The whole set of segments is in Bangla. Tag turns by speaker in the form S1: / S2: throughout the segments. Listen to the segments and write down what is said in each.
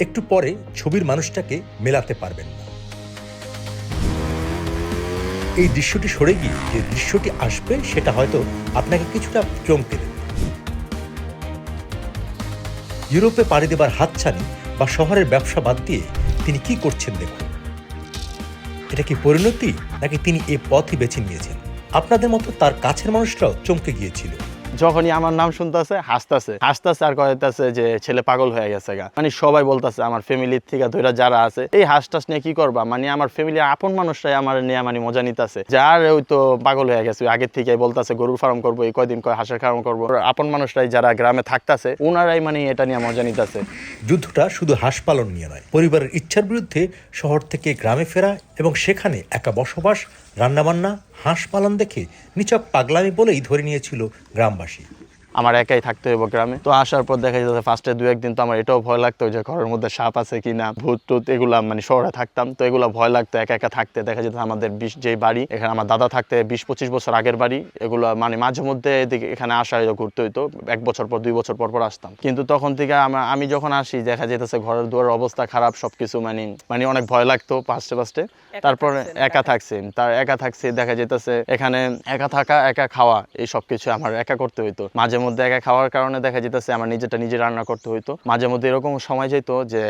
S1: একটু পরে ছবির মানুষটাকে মেলাতে পারবেন না। এই দৃশ্যটি সরে গিয়ে যে দৃশ্যটি আসবে সেটা হয়তো আপনাকে কিছুটা চমকে দেবে। ইউরোপে পাড়ি দেবার হাতছানি বা শহরের ব্যবসা বাদ দিয়ে তিনি কি করছেন দেখুন। এটা কি পরিণতি, নাকি তিনি এই পথই বেছে নিয়েছেন? আপনাদের মতো তার কাছের মানুষরাও চমকে গিয়েছিল।
S2: যখনই আমার নাম শুনতেছে হাসতেছে আর কইতাছে যে ছেলে পাগল হয়ে গেছে গা। মানে সবাই বলতেছে আমার ফ্যামিলির থেকে ধইরা যারা আছে এই হাসটাস নিয়ে কি করবা, মানে আমার ফ্যামিলির আপন মানুষরাই আমার নিয়ে মানে মজা নিতেছে, যার ওই তো পাগল হয়ে গেছে আগের থেকে বলতেছে গরুর ফার্ম করবো, এই কয়দিন কয় হাঁসের ফার্ম করবো। আপন মানুষরাই যারা গ্রামে থাকতেছে ওনারাই মানে এটা নিয়ে মজা নিতেছে।
S1: যুদ্ধটা শুধু হাঁস পালন নিয়ে নয়, পরিবারের ইচ্ছার বিরুদ্ধে শহর থেকে গ্রামে ফেরা এবং সেখানে একা বসবাস, রান্নাবান্না, হাঁস পালন দেখে নিছক পাগলামি বলেই ধরে নিয়েছিল গ্রামবাসী।
S2: আমার একাই থাকতে হইব গ্রামে। তো আসার পর দেখা যাচ্ছে ফার্স্টে 2-1 দিন তো আমার এটাও ভয় লাগতো যে ঘরের মধ্যে সাপ আছে কিনা, ভূত টুত এগুলা, মানে শহরে থাকতাম তো এগুলা ভয় লাগতো একা একা থাকতে। দেখা যেত আমাদের যে বাড়ি এখানে আমার দাদা থাকতে 20-25 বছর আগের বাড়ি, এগুলো মানে মাঝে মধ্যে এখানে আসা ঘুরতে হইতো, 1 বছর পর 2 বছর পর আসতাম। কিন্তু তখন থেকে আমি যখন আসি দেখা যেতেছে ঘরের দুয়ারের অবস্থা খারাপ, সবকিছু মানে অনেক ভয় লাগতো ফার্স্টে। তারপর একা থাকছি দেখা যেতেছে এখানে একা থাকা, একা খাওয়া, এই সবকিছু আমার একা করতে হইতো। মাঝে মধ্যে একা খাওয়ার কারণে দেখা যেতেছে আমার নিজে রান্না করতে হইতো। মাঝে মধ্যে এরকম সময় যেত যে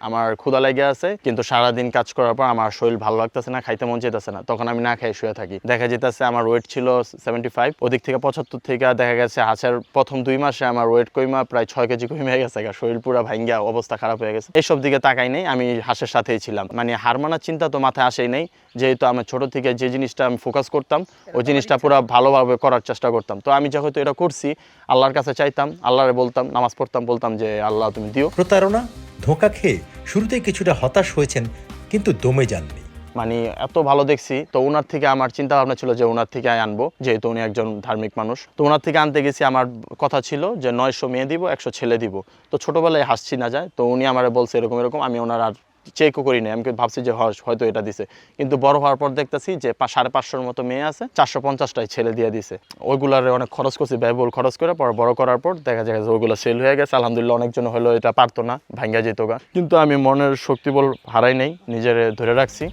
S2: আমার ক্ষুধা লেগে আছে কিন্তু সারাদিন কাজ করার পর আমার শরীর ভালো লাগতেছে না, খাইতে মন চাইতেছে না, তখন আমি না খেয়ে শুয়ে থাকি। দেখা যেতেছে আমার ওয়েট ছিল 75, ওদিক থেকে 75 থেকে দেখা গেছে হাঁসের প্রথম 2 মাসে আমার ওয়েট কইমা প্রায় 6 কেজি কমে গেছে, শরীর পুরো ভাঙ্গা অবস্থা খারাপ হয়ে গেছে। এইসব দিকে তাকাই নাই, আমি হাঁসের সাথেই ছিলাম। মানে হার মানার চিন্তা তো মাথায় আসেই নাই, যেহেতু আমি ছোট থেকে যে জিনিসটা আমি ফোকাস করতাম ওই জিনিসটা পুরো ভালোভাবে করার চেষ্টা করতাম। তো আমি যেহেতু এটা করছি আল্লাহর কাছে চাইতাম, আল্লাহরে বলতাম, নামাজ পড়তাম, বলতাম যে আল্লাহ তুমি দিও।
S1: প্রতারণা, ধোঁকা খেয়ে শুরুতেই কিছুটা হতাশ হয়েছেন, কিন্তু দমে যাননি।
S2: মানে এত ভালো দেখছি তো ওনার থেকে আমার চিন্তা ভাবনা ছিল যে ওনার থেকে আনবো, যেহেতু উনি একজন ধার্মিক মানুষ। তো ওনার থেকে আনতে গেছি, আমার কথা ছিল যে 900 মেয়ে দিব, 100 ছেলে দিব। তো ছোটবেলায় হাসছি না যায়, তো উনি আমার বলছে এরকম, আমি ওনার আর চেকও করি না, আমি ভাবছি যে হয়তো এটা দিছে। কিন্তু বড় হওয়ার পর দেখতেছি যে 550-র মতো মেয়ে আছে, 450টাই ছেলে দিয়ে দিছে। ওইগুলার অনেক খরচ করছি, ব্যয়বহুল খরচ করে পর বড় করার পর দেখা যায় ওইগুলো সেল হয়ে গেছে। আলহামদুলিল্লাহ অনেকজন হলো এটা পারতো না, ভাঙ্গা যেত গা, কিন্তু আমি মনের শক্তি বল হারাই নাই, নিজের ধরে রাখছি।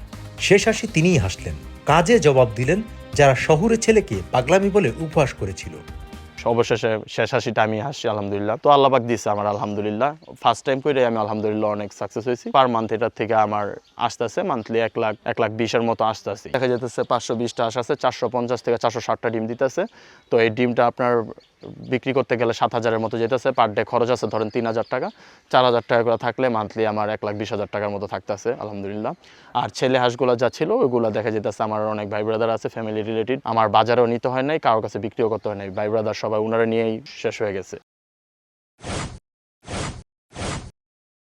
S1: শেষ হাসি তিনিই হাসলেন, কাজে জবাব দিলেন যারা শহুরে ছেলেকে পাগলামি বলে উপহাস করেছিল।
S2: অবশেষে শেষ হাসিটা আমি হাসি আলহামদুলিল্লাহ। তো আল্লাহ পাক দিছে আমার আলহামদুলিল্লাহ, ফার্স্ট টাইম করে আমি আলহামদুলিল্লাহ অনেক সাকসেস হয়েছি। পার মান্থ এটার থেকে আমার আসতেছে মান্থলি 1,20,000 মতো আসতেছে। দেখা যেতেছে 520টা হাঁস আছে, 450 থেকে 460টা ডিম দিতেছে। তো এই ডিমটা আপনার বিক্রি করতে গেলে 7,000-এর মতো যেতেছে, পার ডে খরচ আছে ধরেন 3,000 টাকা, 4,000 টাকা করে থাকলে মান্থলি আমার 1,20,000 টাকার মতো থাকতেছে আলহামদুলিল্লাহ। আর ছেলে হাঁসগুলো যা ছিল ওইগুলো দেখা যেতেছে আমার অনেক ভাই ব্রাদার আছে, ফ্যামিলি রিলেটেড, আমার বাজারেও নিতে হয় নাই, কারোর কাছে বিক্রিও করতে হয় নাই, ভাই ব্রাদার সবাই ওনারা নিয়েই শেষ হয়ে গেছে।